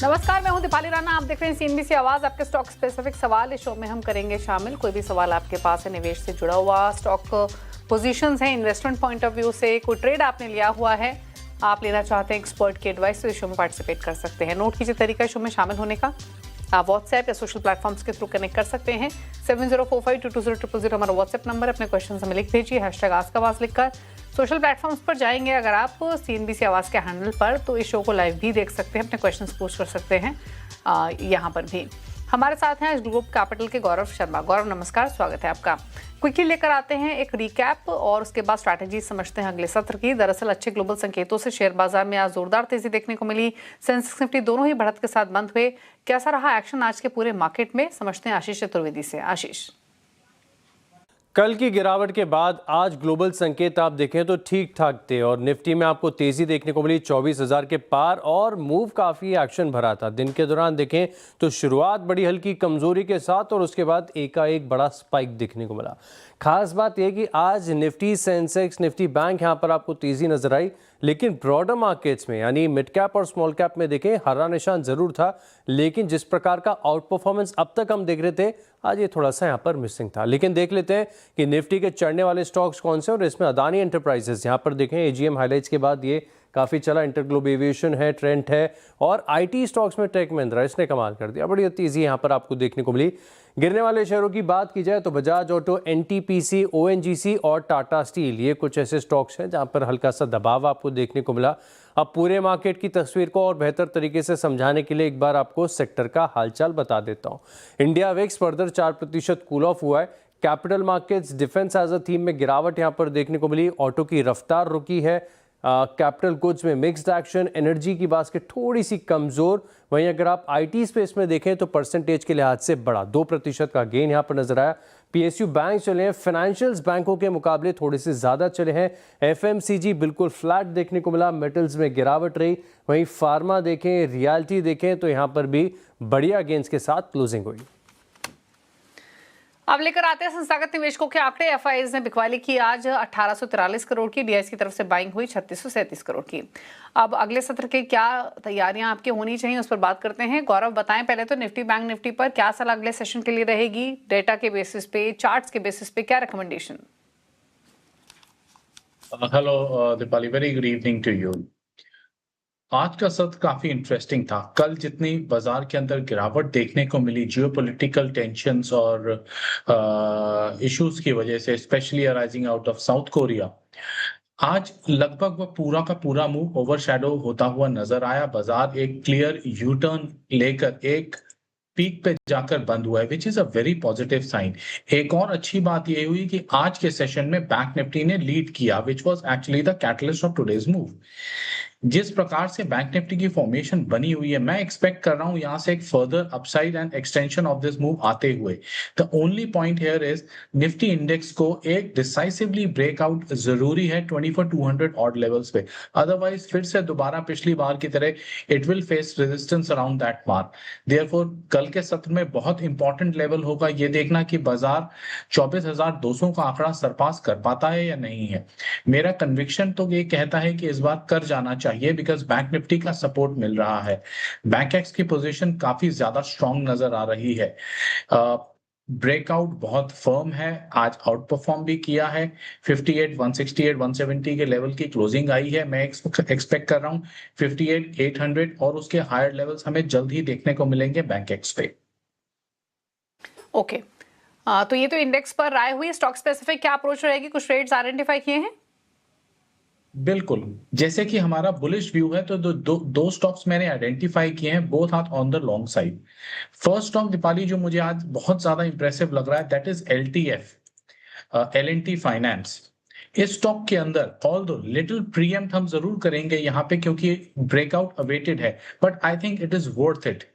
नमस्कार, मैं हूं दीपाली राणा। आप देख रहे हैं सीएनबीसी आवाज। आपके स्टॉक स्पेसिफिक सवाल इस शो में हम करेंगे शामिल। कोई भी सवाल आपके पास है निवेश से जुड़ा हुआ, स्टॉक पोजीशंस हैं, इन्वेस्टमेंट पॉइंट ऑफ व्यू से, कोई ट्रेड आपने लिया हुआ है, आप लेना चाहते हैं एक्सपर्ट की एडवाइस, तो इस शो में पार्टिसिपेट कर सकते हैं। नोट कीजिए तरीका शो में शामिल होने का। आप व्हाट्सएप या सोशल प्लेटफॉर्म्स के थ्रू कनेक्ट कर सकते हैं। 7045220000 हमारा व्हाट्सएप नंबर। अपने क्वेश्चन हमें लिख भेजिए #आस्क लिखकर। सोशल प्लेटफॉर्म्स पर जाएंगे अगर आप सीएनबीसी आवाज़ के हैंडल पर, तो इस शो को लाइव भी देख सकते हैं, अपने क्वेश्चंस पूछ कर सकते हैं यहाँ पर भी। हमारे साथ हैं ग्लोब कैपिटल के गौरव शर्मा। गौरव नमस्कार, स्वागत है आपका। क्विकली लेकर आते हैं एक रिकैप और उसके बाद स्ट्रैटेजी समझते हैं अगले सत्र की। दरअसल अच्छे ग्लोबल संकेतों से शेयर बाजार में आज जोरदार तेजी देखने को मिली। सेंसेक्स निफ्टी दोनों ही बढ़त के साथ बंद हुए। कैसा रहा एक्शन आज के पूरे मार्केट में, समझते हैं आशीष चतुर्वेदी से। आशीष, कल की गिरावट के बाद आज ग्लोबल संकेत आप देखें तो ठीक ठाक थे और निफ्टी में आपको तेजी देखने को मिली 24,000 के पार और मूव काफ़ी एक्शन भरा था। दिन के दौरान देखें तो शुरुआत बड़ी हल्की कमजोरी के साथ और उसके बाद एकाएक बड़ा स्पाइक देखने को मिला। खास बात यह कि आज निफ्टी, सेंसेक्स, निफ्टी बैंक यहाँ पर आपको तेजी नजर आई, लेकिन ब्रॉडर मार्केट्स में यानी मिड कैप और स्मॉल कैप में देखें हरा निशान जरूर था, लेकिन जिस प्रकार का आउट परफॉर्मेंस अब तक हम देख रहे थे आज ये थोड़ा सा यहाँ पर मिसिंग था। लेकिन देख लेते हैं कि निफ्टी के चढ़ने वाले स्टॉक्स कौन से, और इसमें अदानी एंटरप्राइजेस यहाँ पर देखें एजीएम हाइलाइट्स के बाद ये काफ़ी चला। इंटरग्लोब एविएशन है, ट्रेंट है और आईटी स्टॉक्स में टेक महिंद्रा, इसने कमाल कर दिया। बड़ी तेजी यहाँ पर आपको देखने को मिली। गिरने वाले शेयरों की बात की जाए तो बजाज ऑटो, एनटीपीसी, ओएनजीसी और टाटा स्टील, ये कुछ ऐसे स्टॉक्स हैं जहां पर हल्का सा दबाव आपको देखने को मिला। अब पूरे मार्केट की तस्वीर को और बेहतर तरीके से समझाने के लिए एक बार आपको सेक्टर का हालचाल बता देता हूं। India VIX further 4% cool off हुआ है। Capital markets, defence as a theme में गिरावट यहां पर देखने को मिली। ऑटो की रफ्तार रुकी है। कैपिटल गुड्स में मिक्स्ड एक्शन। एनर्जी की बास्केट थोड़ी सी कमजोर। वहीं अगर आप आईटी स्पेस में देखें तो परसेंटेज के लिहाज से बड़ा 2% का गेन यहां पर नजर आया। पीएसयू बैंक चले हैं, फाइनेंशियल्स बैंकों के मुकाबले थोड़े से ज्यादा चले हैं। एफएमसीजी बिल्कुल फ्लैट देखने को मिला। मेटल्स में गिरावट रही। वहीं फार्मा देखें, रियल्टी देखें तो यहां पर भी बढ़िया गेन्स के साथ क्लोजिंग हुई। अब लेकर आते हैं संस्थागत निवेशकों के आंकड़े। एफआईआईज ने बिकवाली की आज 1843 करोड़ की, डीआईएस की तरफ से बाइंग हुई 3637 करोड़ की। अब अगले सत्र की क्या तैयारियां आपकी होनी चाहिए उस पर बात करते हैं। गौरव बताएं पहले तो निफ्टी बैंक निफ्टी पर क्या सलाह अगले सेशन के लिए रहेगी, डेटा के बेसिस पे, चार्ट्स के बेसिस पे क्या recommendation? Hello Deepali, very good evening to you. आज का सत्र काफी इंटरेस्टिंग था। कल जितनी बाजार के अंदर गिरावट देखने को मिली जियोपॉलिटिकल टेंशंस और इश्यूज की वजह से, specially arising out of south Korea, आज लगभग वह पूरा का पूरा मूव ओवरशैडो होता हुआ नजर आया। बाजार एक क्लियर यू टर्न लेकर एक पीक पे जाकर बंद हुआ है, which is a very positive sign. एक और अच्छी बात यह हुई कि आज के सेशन में बैंक निफ्टी ने लीड किया, which was actually the catalyst of today's move. जिस प्रकार से बैंक निफ्टी की फॉर्मेशन बनी हुई है, मैं एक्सपेक्ट कर रहा हूं यहां से एक further upside and extension of this move आते हुए। The only point here is Nifty index को एक डिसाइसिवली ब्रेकआउट जरूरी है 24,200 ऑड लेवल्स पे, अदरवाइज फिर से दोबारा पिछली बार की तरह it will face resistance around that mark. Therefore कल के सत्र में बहुत इंपॉर्टेंट लेवल होगा ये देखना कि बाजार 24,200 का आंकड़ा सरपास कर पाता है या नहीं है। मेरा कन्विक्शन तो ये कहता है कि इस बार कर जाना चाहिए, बिकॉज बैंक निफ्टी का सपोर्ट मिल रहा है। बैंक एक्स की पोजीशन काफी ज्यादा स्ट्रांग नजर आ रही है। ब्रेकआउट बहुत फर्म है, आज आउट परफॉर्म भी किया है। 58, 168, 170 के लेवल की क्लोजिंग आई है। मैं एक्सपेक्ट कर रहा हूं 58, 800 और उसके हायर लेवल्स हमें जल्द ही देखने को मिलेंगे बैंक एक्स पे। ओके, तो ये तो इंडेक्स पर राय हुई। स्टॉक स्पेसिफिक क्या अप्रोच रहेगी, कुछ ट्रेड्स आइडेंटिफाई किए हैं? बिल्कुल, जैसे कि हमारा बुलिश व्यू है तो दो स्टॉक्स मैंने आइडेंटिफाई किए हैं, both are on the long side. First stock Deepali जो मुझे आज बहुत ज्यादा इंप्रेसिव लग रहा है, that is LTF, L&T finance. इस स्टॉक के अंदर ऑल्दो लिटिल प्रीएम्प्ट हम जरूर करेंगे यहाँ पे क्योंकि ब्रेकआउट अवेटेड है, but I think it is worth it.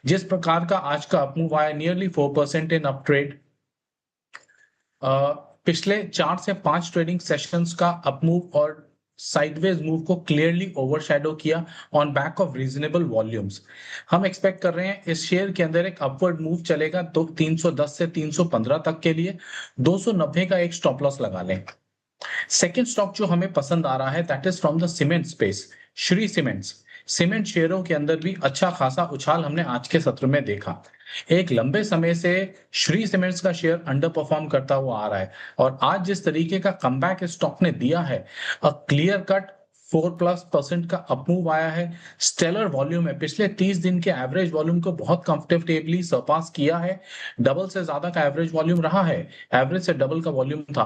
जिस प्रकार का आज का अपमूव आया, नियरली 4% इन अप ट्रेड, पिछले 4 से 5 ट्रेडिंग सेशंस का अपमूव और साइडवेज मूव को क्लियरली ओवरशैडो किया on back of reasonable volumes. हम एक्सपेक्ट कर रहे हैं इस शेयर के अंदर एक अपवर्ड मूव चलेगा तो 310 से 315 तक के लिए 290 का एक स्टॉप लॉस लगा लें। सेकेंड स्टॉक जो हमें पसंद आ रहा है that is from the cement space, Shri cements. Cement शेयरों के अंदर भी अच्छा खासा उछाल हमने आज के सत्र में देखा। एक लंबे समय से श्री सीमेंट्स का शेयर अंडर परफॉर्म करता हुआ आ रहा है और आज जिस तरीके का कमबैक स्टॉक ने दिया है, अ क्लियर कट 4+% का अपमूव आया है। स्टेलर वॉल्यूम है, पिछले 30 दिन के एवरेज वॉल्यूम को बहुत कंफर्टेबली सरपास किया है। डबल से ज्यादा का एवरेज वॉल्यूम रहा है, एवरेज से डबल का वॉल्यूम था।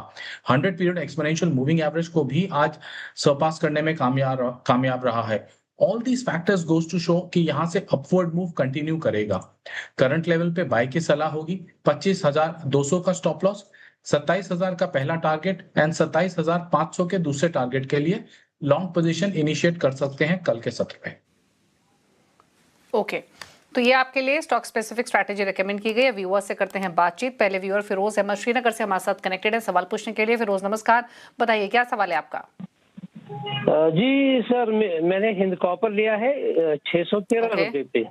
100 पीरियड एक्सपोनेंशियल मूविंग एवरेज को भी आज सरपास करने में कामयाब रहा है। All these factors goes to show कि यहां से अपवर्ड मूव कंटिन्यू करेगा। करंट लेवल पे बाय की सलाह होगी। 25,200 का स्टॉप लॉस, 27,000 का पहला टारगेट एंड 27,500 के दूसरे टारगेट के लिए लॉन्ग पोजीशन इनिशिएट कर सकते हैं कल के सत्र में। ओके, तो ये आपके लिए स्टॉक स्पेसिफिक स्ट्रैटेजी रेकमेंड की गई है। व्यूअर से करते हैं बातचीत। पहले व्यूअर फिरोज अहमद श्रीनगर से हमारे साथ कनेक्टेड है सवाल पूछने के लिए। फिरोज नमस्कार, बताइए क्या सवाल है आपका? जी सर, मैंने हिंद कॉपर लिया है 613 रुपए पे।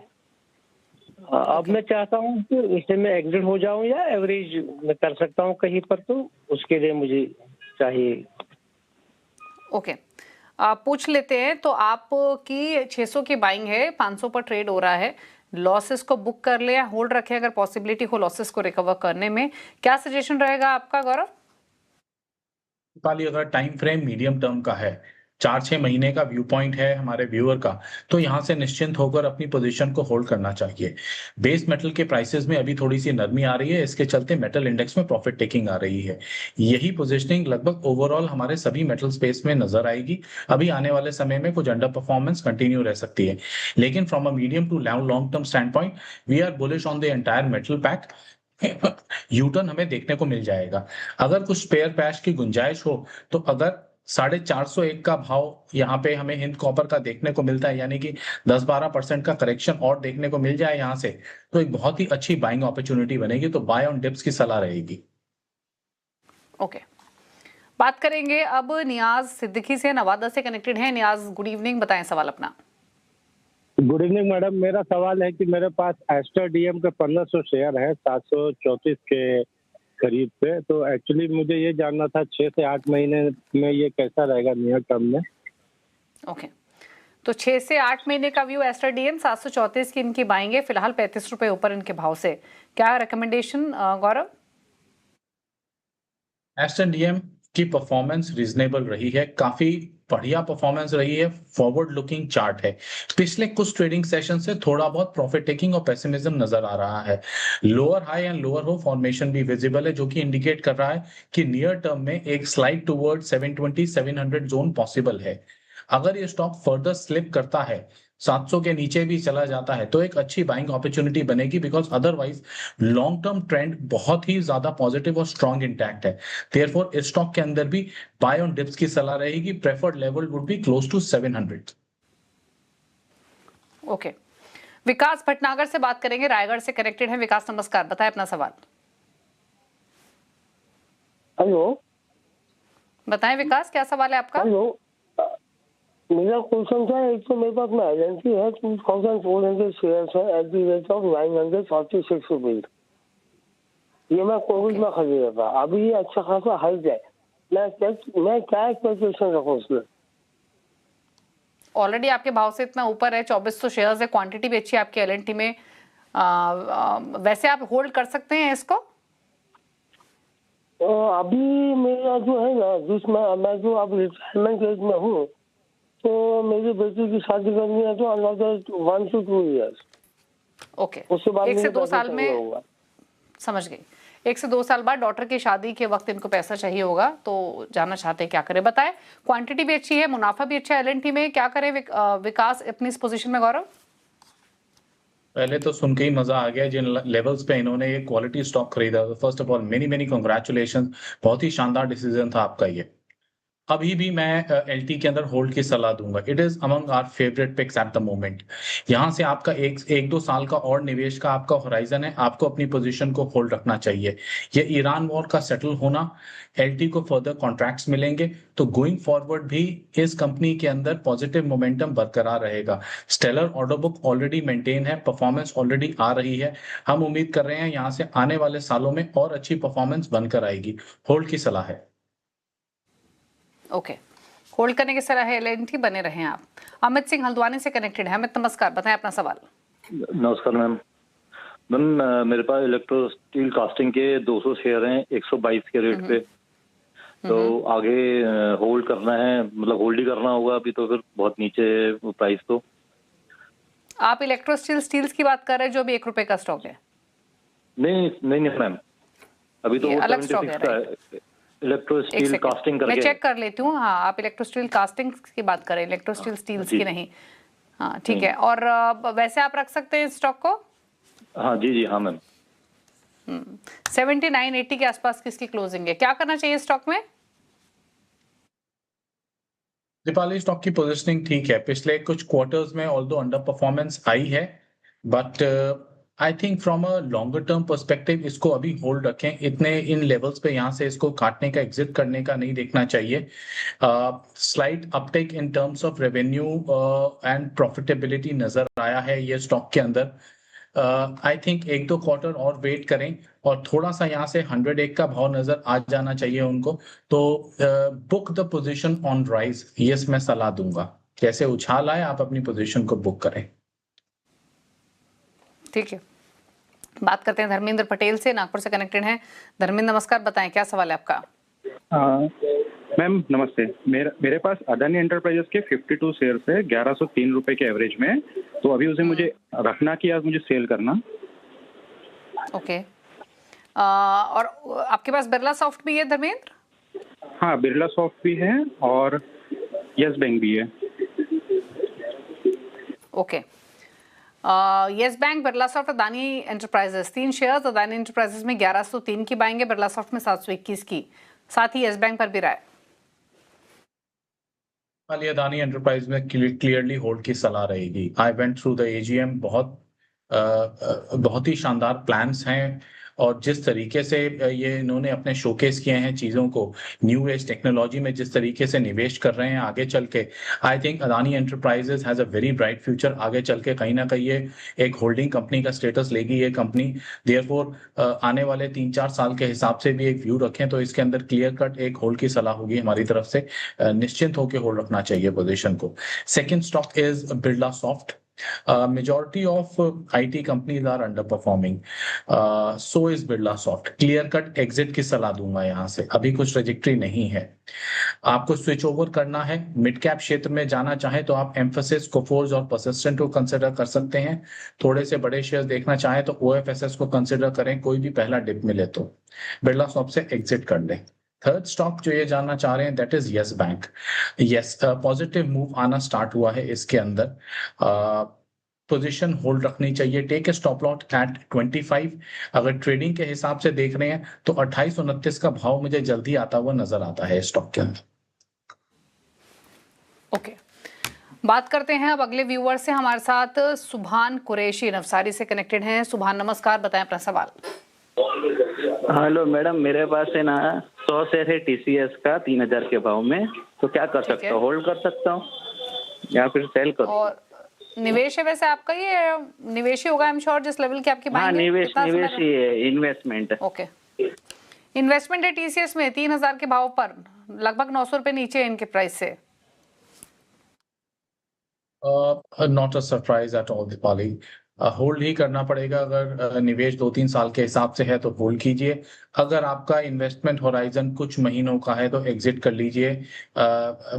अब मैं चाहता हूँ कि इससे मैं एग्जिट हो जाऊं या एवरेज में कर सकता हूँ कहीं पर, तो उसके लिए मुझे चाहिए। ओके, पूछ लेते हैं। तो आपकी 600 की बाइंग है, 500 पर ट्रेड हो रहा है। लॉसेस को बुक कर ले या होल्ड रखें अगर पॉसिबिलिटी हो लॉसेस को रिकवर करने में? क्या सजेशन रहेगा आपका गौरव? अगर टाइम फ्रेम मीडियम टर्म का है, 4-6 महीने का व्यू पॉइंट है हमारे व्यूअर का, तो यहां से निश्चिंत होकर अपनी पोजीशन को होल्ड करना चाहिए। बेस मेटल के प्राइसेस में अभी थोड़ी सी नरमी आ रही है, इसके चलते मेटल इंडेक्स में प्रॉफिट टेकिंग आ रही है। यही पोजीशनिंग लगभग ओवरऑल हमारे सभी मेटल स्पेस में नजर आएगी। अभी आने वाले समय में कुछ अंडर परफॉर्मेंस कंटिन्यू रह सकती है, लेकिन from a medium to long term standpoint we are bullish on the entire metal pack. U turn हमें देखने को मिल जाएगा। अगर कुछ स्पेयर पैच की गुंजाइश हो तो अगर 451 का भाव यहाँ पे हमें हिंद कॉपर का देखने को मिलता है, यानी कि 10-12% का करेक्शन और देखने को मिल जाए यहाँ से, तो एक बहुत ही अच्छी बाइंग अपॉर्चुनिटी बनेगी। तो बाय ऑन डिप्स की सलाह रहेगी। ओके, बात करेंगे अब नियाज सिद्दीकी से, नवादा से कनेक्टेड है। नियाज गुड इवनिंग, बताएं सवाल अपना। गुड इवनिंग मैडम, मेरा सवाल है कि मेरे पास एस्टर डीएम के 1500 शेयर है 734 के करीब पे। तो एक्चुअली मुझे ये जानना था 6 से 8 महीने में ये कैसा रहेगा नियर टर्म में। ओके, तो 6 से 8 महीने का व्यू एस्टर डीएम 734 की इनकी बाइंग है, फिलहाल 35 रुपए ऊपर इनके भाव से। क्या रिकमेंडेशन गौरव? एस्टन डीएम की परफॉर्मेंस रीजनेबल रही है, काफी बढ़िया परफॉर्मेंस रही है। फॉरवर्ड लुकिंग चार्ट है, पिछले कुछ ट्रेडिंग सेशन से थोड़ा बहुत प्रॉफिट टेकिंग और पेसिमिज्म नजर आ रहा है। Lower high and lower low formation भी विजिबल है, जो कि इंडिकेट कर रहा है कि नियर टर्म में एक स्लाइड टुवर्ड 720-700 जोन पॉसिबल है। अगर ये स्टॉक फर्दर स्लिप करता है, 700 के नीचे भी चला जाता है, तो एक अच्छी बाइंग अपॉर्चुनिटी बनेगी, because otherwise long term trend बहुत ही ज्यादा पॉजिटिव और स्ट्रॉन्ग इंटैक्ट है। देयरफॉर इस स्टॉक के अंदर भी बाय ऑन डिप्स की सलाह रहेगी। Preferred level would be close to 700। Okay, Vikas Bhatnagar से बात करेंगे, रायगढ़ से कनेक्टेड है। विकास नमस्कार, बताएं अपना सवाल। हेलो, बताएं विकास, क्या सवाल है आपका? हेलो, मेरा क्वेश्चन था, एक तो मेरे पास में एजेंसी है 2400 शेयर है at the rate of 946 rupees. ये मैं कोविड में खरीदा था, अभी ये अच्छा खासा हाइक है। मैं क्या एक्सपेक्टेशन रखूं उसमें? ऑलरेडी आपके भाव से इतना ऊपर है, 2400 शेयर्स है, क्वांटिटी भी अच्छी है आपकी एलएनटी में। वैसे आप होल्ड कर सकते हैं इसको? अभी मेरा जो है ना, जिसमें मैं जो अब रिटायरमेंट एज में हूँ, तो मेरी बेटी की शादी करनी है, तो अनदर 1 to 2 years। ओके, उसके बाद 1 से 2 साल में, समझ गई, 1 से 2 साल बाद डॉटर की शादी के वक्त इनको पैसा चाहिए होगा, तो जानना चाहते हैं क्या करें, बताएं। क्वांटिटी भी अच्छी है, मुनाफा भी अच्छा है एलएनटी में, क्या करें विकास अपनी इस पोजीशन में? गौरव, पहले तो सुन के ही मजा आ गया जिन लेवल्स पे इन्होंने ये क्वालिटी स्टॉक खरीदा। First of all many congratulation, बहुत ही शानदार डिसीजन था आपका ये। अभी भी मैं एलटी के अंदर होल्ड की सलाह दूंगा। It is among our favourite picks at the moment. यहां से आपका एक दो साल का और निवेश का आपका होराइजन है, आपको अपनी पोजीशन को होल्ड रखना चाहिए। ये ईरान वॉर का सेटल होना, एलटी को फर्दर कॉन्ट्रैक्ट्स मिलेंगे, तो गोइंग फॉरवर्ड भी इस कंपनी के अंदर पॉजिटिव मोमेंटम बरकरार रहेगा। Stellar order book already maintain है, परफॉर्मेंस ऑलरेडी आ रही है। हम उम्मीद कर रहे हैं यहां से आने वाले सालों में और अच्छी परफॉर्मेंस बनकर आएगी। होल्ड की सलाह है। ओके, होल्ड करने की सलाह है एल&टी, बने रहें आप। अमित सिंह हल्द्वानी से कनेक्टेड है। अमित नमस्कार, बताएं अपना सवाल। नमस्कार मैम। मैम मेरे पास इलेक्ट्रो स्टील कास्टिंग के 200 शेयर हैं 122 के रेट पे, तो आगे होल्ड करना है, मतलब होल्ड ही करना होगा अभी, तो फिर बहुत नीचे प्राइस। तो आप इलेक्ट्रो स्टील्स की बात कर रहे हैं जो अभी 1 रुपए का स्टॉक है? नहीं नहीं नहीं मैम, अभी तो ये वो अलग स्टॉक 76 का है। इलेक्ट्रो एक स्टील सेकंड, कास्टिंग मैं करके चेक कर लेती हूँ। हाँ, आप इलेक्ट्रो स्टील कास्टिंग की बात करें, इलेक्ट्रो स्टील स्टील्स जी। की नहीं। हाँ ठीक है। और वैसे आप रख सकते हैं स्टॉक को? हाँ जी जी हाँ मैम। 79-80 के आसपास किसकी क्लोजिंग है? क्या करना चाहिए स्टॉक में? दीपाली, स्टॉक की पोजीशनिंग ठीक है। पिछले कुछ क्वार्टर्स में ऑल्दो अंडर परफॉर्मेंस आई है, but I think from a longer term perspective इसको अभी होल्ड रखें। इतने इन लेवल्स पे यहाँ से इसको काटने का, एग्जिट करने का नहीं देखना चाहिए। Slight Uptake in terms of revenue and profitability नजर आया है ये स्टॉक के अंदर। आई थिंक 1-2 क्वार्टर और वेट करें और थोड़ा सा यहाँ से 101 का भाव नजर आ जाना चाहिए उनको, तो book the position on rise, ये मैं सलाह दूंगा। जैसे उछाल आए आप अपनी पोजीशन को बुक करें। ठीक है, बात करते हैं धर्मेंद्र पटेल से, नागपुर से कनेक्टेड हैं। धर्मेंद्र नमस्कार, बताएं क्या सवाल है आपका? मैम नमस्ते। मेरे पास अदानी एंटरप्राइजेस के 52 शेयर्स है 1103 रुपए के एवरेज में, तो अभी उसे मुझे रखना कि या मुझे सेल करना? ओके। और आपके पास बिरला सॉफ्ट भी है धर्मेंद्र? हाँ, बिरला सॉफ्ट भी है और यस बैंक भी है। Okay. Yes bank, Birla soft, Adani enterprises, 3 shares. Adani enterprises में 1103 की बाइंग है, बिरला सॉफ्ट में 721 की, साथ ही यस बैंक पर भी राय। वाली अदानी एंटरप्राइज में क्लियरली होल्ड की सलाह रहेगी। I went through the AGM, बहुत ही शानदार प्लान्स हैं, और जिस तरीके से ये इन्होंने अपने शोकेस किए हैं चीजों को, न्यू एज टेक्नोलॉजी में जिस तरीके से निवेश कर रहे हैं आगे चल के, I think Adani enterprises has a very bright future. आगे चल के कहीं ना कहीं ये एक होल्डिंग कंपनी का स्टेटस लेगी ये कंपनी। देयरफॉर आने वाले 3-4 साल के हिसाब से भी एक व्यू रखें तो इसके अंदर क्लियर कट एक होल्ड की सलाह होगी हमारी तरफ से। निश्चिंत होकर होल्ड रखना चाहिए पोजीशन को। Second stock is Birla soft. Majority of IT companies are underperforming. So is Birla Soft. Clear cut exit की सलाह दूंगा यहाँ से, अभी कुछ ट्रेजेक्ट्री नहीं है। आपको स्विच ओवर करना है, मिड कैप क्षेत्र में जाना चाहे तो आप एम्फोसिस, कोफोर्ज और परसिस्टेंट को कंसिडर कर सकते हैं। थोड़े से बड़े शेयर देखना चाहे तो OFSS को कंसिडर करें, कोई भी पहला डिप मिले तो बिरला सॉफ्ट से एग्जिट कर लें। थर्ड स्टॉक जो ये जानना चाह रहे हैं that is yes bank. Yes, positive move आना स्टार्ट हुआ है इसके अंदर। पोजीशन होल्ड रखनी चाहिए। Take a stop loss at 25। अगर ट्रेडिंग के हिसाब से देख रहे हैं तो 28-29 का भाव मुझे जल्दी आता हुआ नजर आता है स्टॉक के अंदर। ओके, बात करते हैं अब अगले व्यूअर से। हमारे साथ सुभान कुरैशी नवसारी से कनेक्टेड हैं। सुभान नमस्कार, बताएं अपना सवाल। हेलो मैडम, मेरे पास है ना 100 शेयर है TCS का 3000 के भाव में, तो क्या कर सकता हूँ? होल्ड कर सकता हूँ या फिर सेल करूँ? और निवेश है वैसे आपका, ये निवेश ही होगा आई एम श्योर, जिस लेवल की आपकी हाँ, निवेश ही है, इन्वेस्टमेंट। ओके, इन्वेस्टमेंट है TCS में 3000 के भाव पर, लगभग 900 रुपए नीचे है इनके प्राइस से। Not a surprise at all Deepali. Hold ही करना पड़ेगा। अगर निवेश 2-3 साल के हिसाब से है तो होल्ड कीजिए। अगर आपका इन्वेस्टमेंट होराइजन कुछ महीनों का है तो एग्जिट कर लीजिए।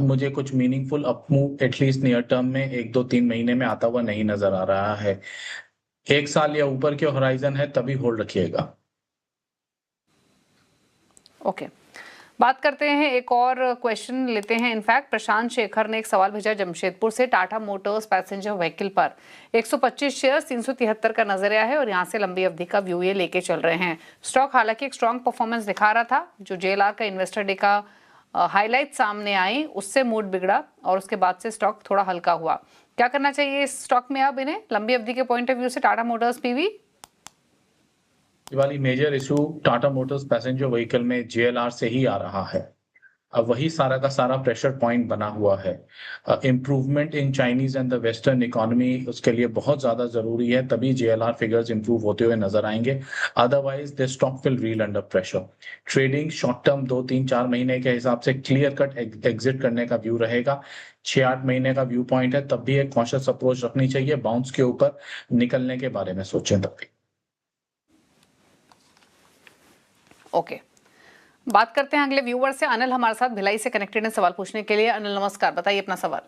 मुझे कुछ meaningful up move at least near term में 1-2-3 महीने में आता हुआ नहीं नजर आ रहा है। 1 साल या ऊपर के होराइजन है तभी होल्ड रखिएगा। ओके, बात करते हैं, एक और क्वेश्चन लेते हैं। इनफैक्ट प्रशांत शेखर ने एक सवाल भेजा जमशेदपुर से। टाटा मोटर्स पैसेंजर व्हीकल पर 125 शेयर 373 का नजरिया है और यहाँ से लंबी अवधि का व्यू ये लेके चल रहे हैं। स्टॉक हालांकि एक स्ट्रॉन्ग परफॉर्मेंस दिखा रहा था, जो JLR का इन्वेस्टर डे का हाईलाइट सामने आई उससे मूड बिगड़ा और उसके बाद से स्टॉक थोड़ा हल्का हुआ। क्या करना चाहिए इस स्टॉक में अब इन्हें लंबी अवधि के पॉइंट ऑफ व्यू से? टाटा मोटर्स PV वाली major issue Tata motors passenger vehicle में JLR से ही आ रहा है। अब वही सारा का सारा प्रेशर पॉइंट बना हुआ है। Improvement in Chinese and the western economy उसके लिए बहुत ज्यादा जरूरी है, तभी JLR फिगर्स इंप्रूव होते हुए नजर आएंगे। Otherwise the stock will reel under pressure. Trading short term 2-3-4 महीने के हिसाब से क्लियर कट एग्जिट करने का व्यू रहेगा। 6-8 महीने का व्यू पॉइंट है, तब भी एक कॉशियस अप्रोच रखनी चाहिए। बाउंस के ऊपर निकलने के बारे में सोचें तब भी। ओके, बात करते हैं अगले व्यूवर से। अनिल हमारे साथ भिलाई से कनेक्टेड है सवाल पूछने के लिए। अनिल नमस्कार, बताइए अपना सवाल।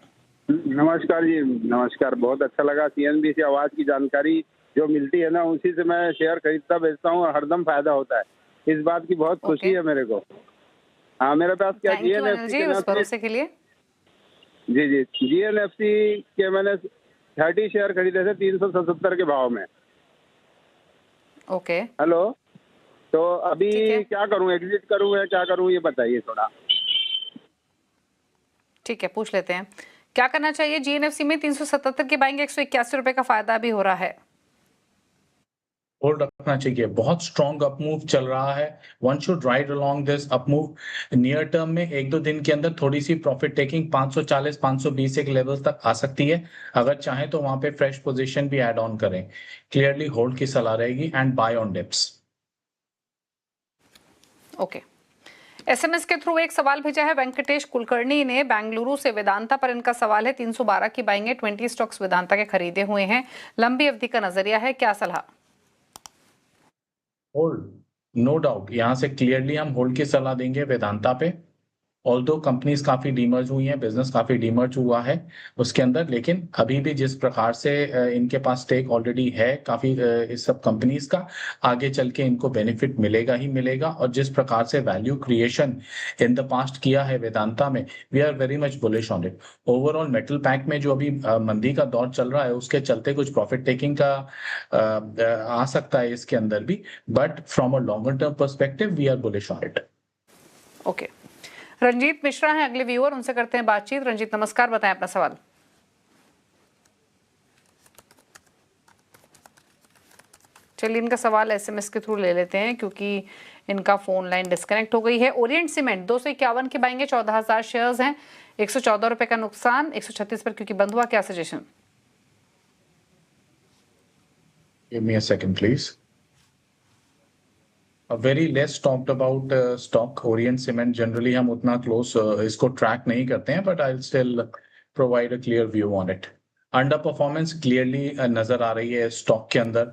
नमस्कार जी, नमस्कार। बहुत अच्छा लगा CNBC आवाज की जानकारी जो मिलती है ना, उसी से मैं शेयर खरीदता बेचता हूँ और हरदम फायदा होता है। इस बात की बहुत खुशी है मेरे को। हाँ, मेरे पास क्या GNFC उस भरोसे के लिए। जी GNFC के मैंने 30 शेयर खरीदे थे 377 के भाव में। ओके, हेलो, तो अभी क्या करूं, एग्जिट करूं या क्या करूं, ये बताइए थोड़ा। ठीक है, पूछ लेते हैं क्या करना चाहिए। GNFC में 377 के बाइंग 181 रुपए का फायदा भी हो रहा है। होल्ड रखना चाहिए, बहुत स्ट्रॉन्ग अप मूव चल रहा है। One should ride along this up move. Near term में 1-2 दिन के अंदर थोड़ी सी प्रॉफिट टेकिंग 540-520 एक लेवल तक आ सकती है। अगर चाहें तो वहां पे फ्रेश पोजीशन भी ऐड ऑन करें। क्लियरली होल्ड की सलाह रहेगी and buy on dips. Okay, SMS के थ्रू एक सवाल भेजा है वेंकटेश कुलकर्णी ने बेंगलुरु से। वेदांता पर इनका सवाल है, 312 की बाइंग है, 20 स्टॉक्स वेदांता के खरीदे हुए हैं, लंबी अवधि का नजरिया है, क्या सलाह। होल्ड, नो डाउट, यहां से क्लियरली हम होल्ड की सलाह देंगे वेदांता पे। ऑल्दो कंपनीज काफी डीमर्ज हुई हैं, बिजनेस काफी डीमर्ज हुआ है उसके अंदर, लेकिन अभी भी जिस प्रकार से इनके पास स्टेक ऑलरेडी है काफी इस सब कंपनीज का, आगे चल के इनको बेनिफिट मिलेगा ही मिलेगा। और जिस प्रकार से value creation in the past किया है वेदांता में, we are very much bullish on it. Overall metal pack में जो अभी मंदी का दौर चल रहा है, उसके चलते कुछ प्रॉफिट टेकिंग का आ सकता है इसके अंदर भी, but from a longer term perspective we are bullish on it. Okay, Ranjeet Mishra हैं अगले व्यूअर, उनसे करते हैं बातचीत। रंजीत नमस्कार, बताएं अपना सवाल। चलिए, इनका सवाल SMS के थ्रू ले लेते हैं क्योंकि इनका फोन लाइन डिस्कनेक्ट हो गई है। ओरिएंट सीमेंट 251 के बाइंगे, 14,000 शेयर्स हैं, 114 रुपए का नुकसान, 136 पर क्योंकि बंद हुआ, क्या suggestion. Give me a second, please. Very less talked about stock Orient Cement. Generally हम उतना close इसको track नहीं करते हैं, but I'll still provide a clear view on it. Under performance clearly नजर आ रही है स्टॉक के अंदर।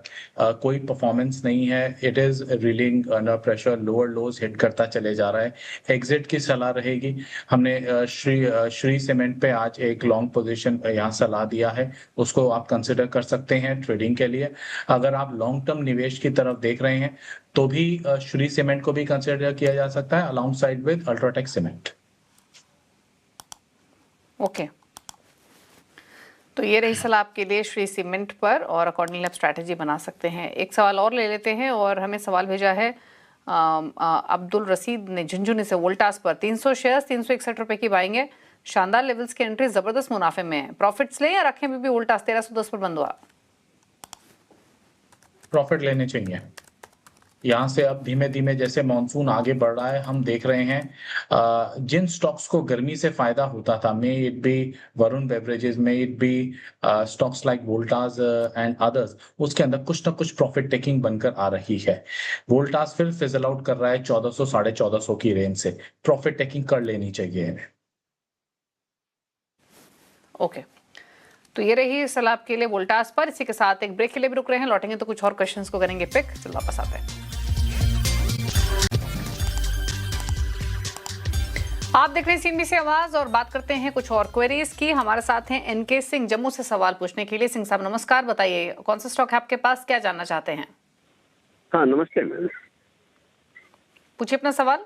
कोई परफॉर्मेंस नहीं है, it is railing under pressure, lower lodge hit करता चले जा रहा है। एग्जिट की सलाह रहेगी। हमने श्री सीमेंट पे आज एक लॉन्ग पोजीशन यहाँ सलाह दिया है, उसको आप कंसिडर कर सकते हैं ट्रेडिंग के लिए। अगर आप लॉन्ग टर्म निवेश की तरफ देख रहे हैं तो भी श्री सीमेंट को भी कंसिडर किया जा सकता है along side with UltraTech cement. Okay, तो ये रही सलाह आपके लिए श्री सीमेंट पर, और अकॉर्डिंगली आप स्ट्रैटेजी बना सकते हैं। एक सवाल और ले लेते हैं, और हमें सवाल भेजा है अब्दुल रसीद ने झुंझुनू से। वोल्टास पर 300 शेयर्स, 361 रुपए की बाइंग है, शानदार लेवल्स की एंट्री, जबरदस्त मुनाफे में है, प्रॉफिट्स लें या रखें। भी वोल्टास 1310 पर बंद हुआ। प्रॉफिट लेने चाहिए। यहाँ से अब धीमे धीमे जैसे मॉनसून आगे बढ़ रहा है, हम देख रहे हैं जिन स्टॉक्स को गर्मी से फायदा होता था, may it be Varun beverages, may it be stocks like Voltas and others, उसके अंदर कुछ ना कुछ प्रॉफिट टेकिंग बनकर आ रही है। वोल्टास फिर फिजल आउट कर रहा है 1400 1450 की रेंज से, प्रॉफिट टेकिंग कर लेनी चाहिए। ओके, तो ये रही सलाह आपके लिए वोल्टास पर। इसी के साथ एक ब्रेक के लिए भी रुक रहे हैं, लौटेंगे तो कुछ और क्वेश्चंस को करेंगे पिक। चलो वापस आते हैं। आप देख रहे हैं CNBC आवाज, और बात करते हैं कुछ और क्वेरीज की। हमारे साथ हैं NK सिंह जम्मू से सवाल पूछने के लिए। सिंह साहब नमस्कार, बताइए कौन सा स्टॉक है आपके पास, क्या जानना चाहते हैं। हाँ नमस्ते मैम, पूछिए अपना सवाल।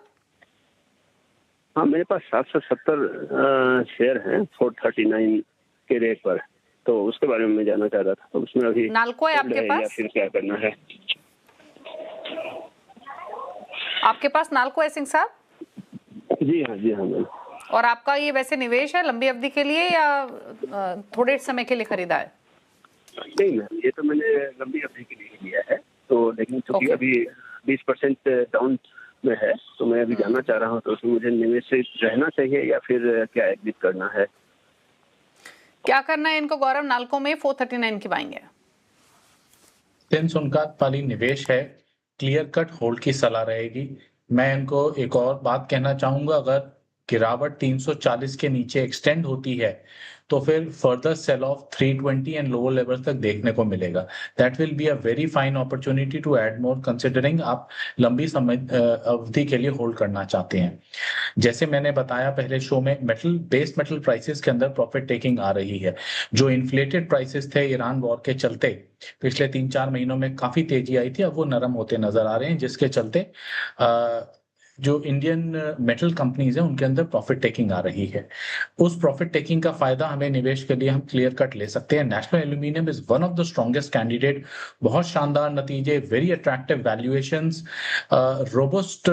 हाँ मेरे पास 770 शेयर हैं 439 के रेट पर, तो उसके बारे में मैं जानना चाह रहा था। तो उसमें अभी नाल्को है आपके पास, या फिर क्या करना है। आपके पास नाल्को है सिंह साहब? जी हाँ मैम। और आपका ये वैसे निवेश है लंबी अवधि के लिए या थोड़े समय के लिए खरीदा है? नहीं मैम, ये तो मैंने लंबी अवधि के लिए लिया है, तो लेकिन चूंकि अभी 20% डाउन में है, तो मैं अभी जानना चाह रहा हूँ तो उसमें मुझे निवेशित रहना चाहिए या फिर क्या एग्जिट करना है? क्या करना है इनको गौरव? नाल्को में 439 की बाइंग है। सिंस उनका अल्पकालीन निवेश है, क्लियर कट होल्ड की सलाह रहेगी। मैं इनको एक और बात कहना चाहूंगा, अगर गिरावट 340 के नीचे एक्सटेंड होती है तो फिर further sell off 320 and lower level तक देखने को मिलेगा। That will be a very fine opportunity to add more, considering आप लंबी समय अवधि के लिए होल्ड करना चाहते हैं। जैसे मैंने बताया पहले शो में, बेस मेटल प्राइसेस के अंदर प्रॉफिट टेकिंग आ रही है। जो इन्फ्लेटेड प्राइसेस थे ईरान वॉर के चलते पिछले 3-4 महीनों में काफी तेजी आई थी, अब वो नरम होते नजर आ रहे हैं, जिसके चलते जो इंडियन मेटल कंपनीज हैं उनके अंदर प्रॉफिट टेकिंग आ रही है। उस प्रॉफिट टेकिंग का फायदा हमें निवेश के लिए हम क्लियर कट ले सकते हैं। National aluminium is one of the strongest candidate. बहुत शानदार नतीजे, very attractive valuations, robust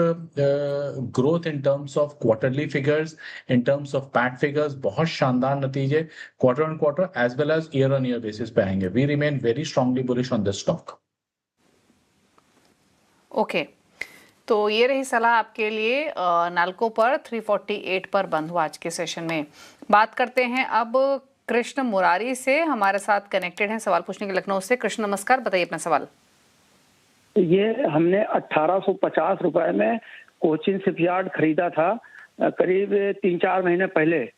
growth in terms of quarterly figures, in terms of PAT figures, बहुत शानदार नतीजे quarter on quarter as well as year on year basis पे आएंगे। We remain very strongly bullish on this stock. Okay, तो ये रही सलाह आपके लिए। नाल्को पर 348 पर बंद हुआ आज के सेशन में। बात करते हैं अब कृष्ण मुरारी से, हमारे साथ कनेक्टेड हैं सवाल पूछने के लखनऊ से। कृष्ण नमस्कार, बताइए अपना सवाल। ये हमने 1850 रुपए में कोचिन शिपयार्ड खरीदा था करीब 3-4 महीने पहले।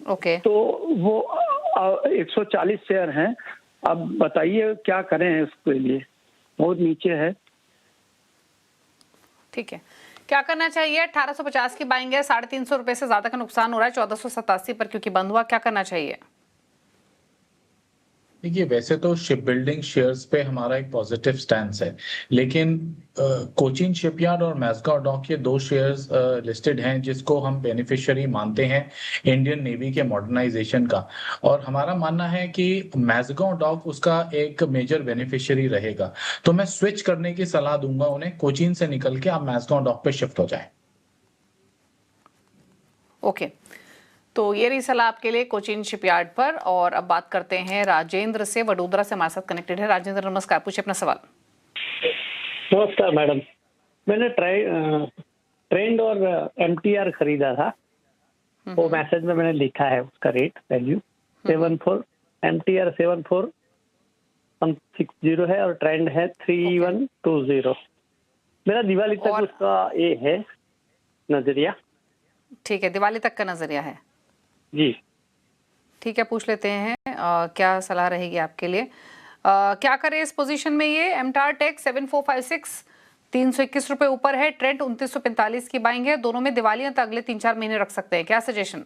ओके, तो वो 140 शेयर हैं। अब बताइए क्या करें इसके लिए, बहुत नीचे है। ठीक है, क्या करना चाहिए? 1850 की बाइंग है, 350 रुपए से ज्यादा का नुकसान हो रहा है 1487 पर क्योंकि बंद हुआ, क्या करना चाहिए? देखिए, वैसे तो शिप बिल्डिंग शेयर्स पे हमारा एक पॉजिटिव स्टैंस है, लेकिन कोचिन शिपयार्ड और मैस्गांव डॉक ये दो शेयर्स लिस्टेड हैं जिसको हम बेनिफिशियरी मानते हैं इंडियन नेवी के मॉडर्नाइजेशन का, और हमारा मानना है कि मैस्गांव डॉक उसका एक मेजर बेनिफिशियरी रहेगा। तो मैं स्विच करने की सलाह दूंगा उन्हें, कोचिन से निकल के आप मैस्गांव डॉक पे शिफ्ट हो जाएं। ओके, तो ये रही सलाह आपके लिए कोचिन शिपयार्ड पर। और अब बात करते हैं राजेंद्र से, वडोदरा से हमारे साथ कनेक्टेड है। राजेंद्र नमस्कार, पूछिए अपना सवाल। नमस्कार मैडम, मैंने ट्रेंड और MTR खरीदा था, वो मैसेज में मैंने लिखा है उसका रेट वैल्यू 74, MTR 74,160 है और ट्रेंड है 3120। मेरा दिवाली तक उसका ये है नजरिया। ठीक है, दिवाली तक का नजरिया है जी। ठीक है, पूछ लेते हैं क्या सलाह रहेगी आपके लिए। क्या करें इस पोजीशन में? ये MTAR टेक 7456 321 रुपए ऊपर है, ट्रेंड 2945 की बाइंग है, दोनों में दिवाली तक अगले 3-4 महीने रख सकते हैं, क्या सजेशन?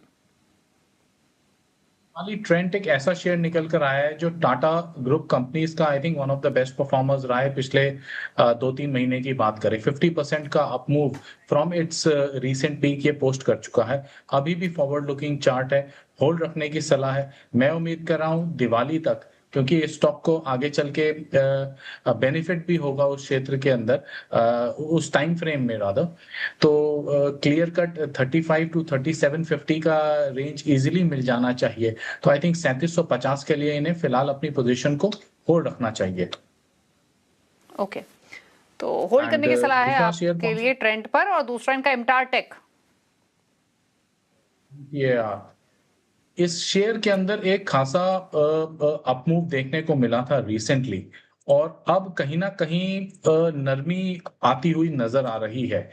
ट्रेंड एक ऐसा शेयर निकल कर आया है जो टाटा ग्रुप कंपनीज का I think one of the best performers रहा है पिछले 2-3 महीने की बात करें। 50% का up move from its recent peak ये पोस्ट कर चुका है। अभी भी फॉरवर्ड लुकिंग चार्ट है, होल्ड रखने की सलाह है। मैं उम्मीद कर रहा हूं दिवाली तक, क्योंकि इस स्टॉक को आगे चल के बेनिफिट भी होगा उस क्षेत्र के अंदर, उस टाइम फ्रेम में रादर। तो क्लियर कट 35 to 3750 का रेंज इजीली मिल जाना चाहिए। तो आई थिंक 3750 के लिए इन्हें फिलहाल अपनी पोजीशन को होल्ड रखना चाहिए। ओके, तो होल्ड करने की सलाह है आपके लिए ट्रेंड पर। और दूसरा इनका MTAR टेक, ये इस शेयर के अंदर एक खासा अपमूव देखने को मिला था रिसेंटली, और अब कहीं ना कहीं नरमी आती हुई नजर आ रही है।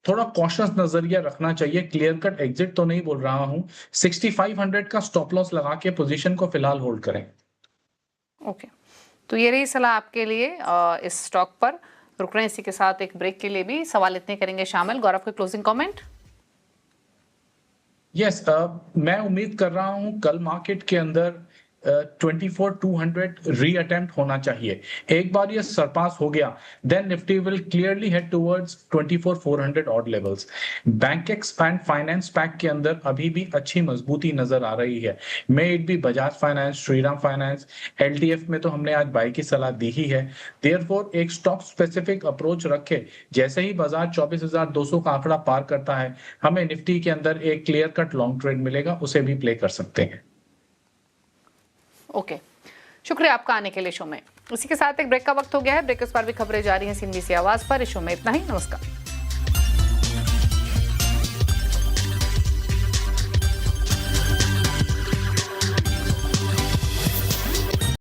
थोड़ा कॉशियस नजरिया रखना चाहिए। क्लियर कट एग्जिट तो नहीं बोल रहा हूं, 6500 का स्टॉप लॉस लगा के पोजीशन को फिलहाल होल्ड करें। ओके, तो ये रही सलाह आपके लिए इस स्टॉक पर। रुक रहे हैं इसी के साथ एक ब्रेक के लिए भी, सवाल इतने करेंगे शामिल। गौरव, कोई क्लोजिंग कमेंट? यस, मैं उम्मीद कर रहा हूं कल मार्केट के अंदर 24,200 री अटेम्प्ट होना चाहिए। एक बार ये सरपास हो गया, then Nifty will clearly head towards 24,400 odd levels. Bank expand finance pack के अंदर अभी भी अच्छी मजबूती नजर आ रही है। मे इट भी Bajaj finance, Shriram finance, LTF में तो हमने आज बाई की सलाह दी ही है। देयरफॉर एक स्टॉक स्पेसिफिक अप्रोच रखे, जैसे ही बाजार 24,200 का आंकड़ा पार करता है, हमें निफ्टी के अंदर एक क्लियर कट लॉन्ग ट्रेड मिलेगा, उसे भी प्ले कर सकते हैं। ओके, शुक्रिया आपका आने के लिए शो में। इसी के साथ एक ब्रेक का वक्त हो गया है। ब्रेक के उस पर भी खबरें जारी हैं CNBC आवाज पर। इस शो में इतना ही। नमस्कार।